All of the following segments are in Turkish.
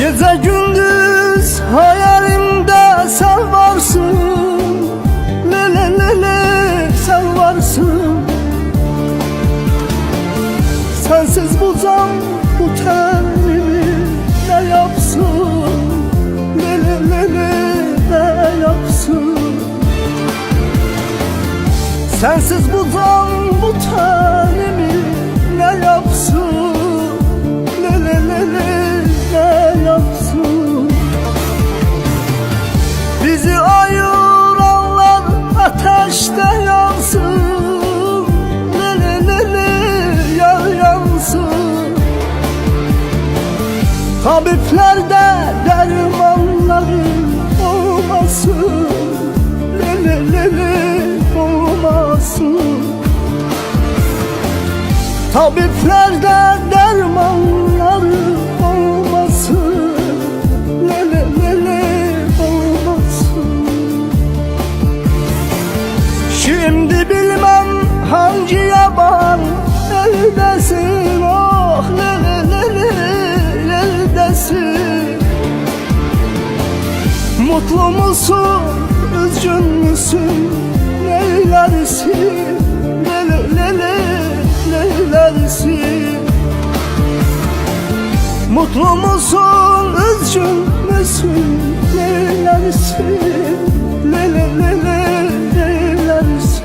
Gece gündüz hayalimde sen varsın. Le le le le sen varsın. Sensiz bu can bu tenimi ne yapsın? Le le le le ne yapsın? Sensiz bu can bu tenimi ne yapsın? Le le le le ne yapsın? Bizi ayıranlar ateşte yansın. Le le le le yansın. Tabiplerde dermanları olmasın. Le le le le olmasın. Tabiplerde dermanları olmasın. Le le le le olmasın. Şimdi bilmem hangi yaban eldesin. Oh le le le le eldesin. Mutlu musun, üzgün müsün, neylersin? Le le le le neylersin? Mutlu musun, üzgün müsün, neylersin? Le le le le neylersin?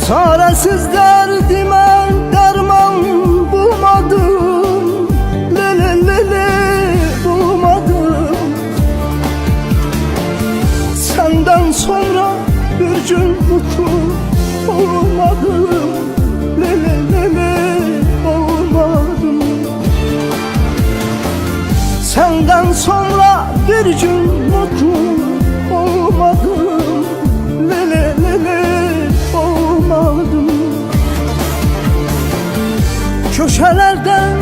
Çaresiz derdime derman bulmadım. Le le le le bulmadım. Senden sonra bir gün mutlu olmadım. Le le le le olmadım. Senden sonra bir gün mutlu olmadım. Le le le le olmadım. Köşelerden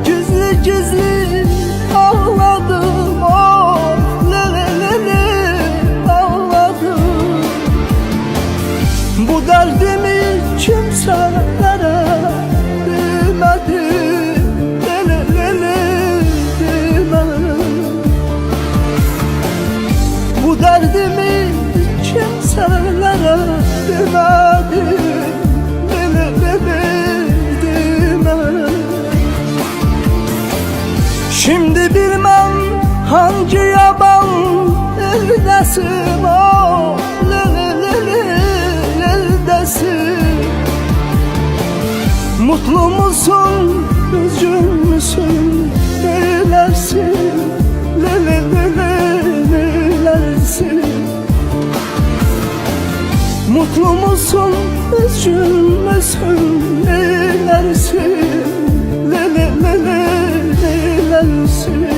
gizli gizli ağladım. Oh le le le le ağladım. Bu derdimi kimselere demedim. Le le le le demedim. Bu derdimi kimselere demedim. Le le le le demedim. Şimdi bilmem hangi yaban eldesin. Oh le le le le eldesin. Mutlu musun, üzgün müsün, neylersin? Le le le le neylersin? Mutlu musun, üzgün müsün, neylersin? Le le le le neylersin?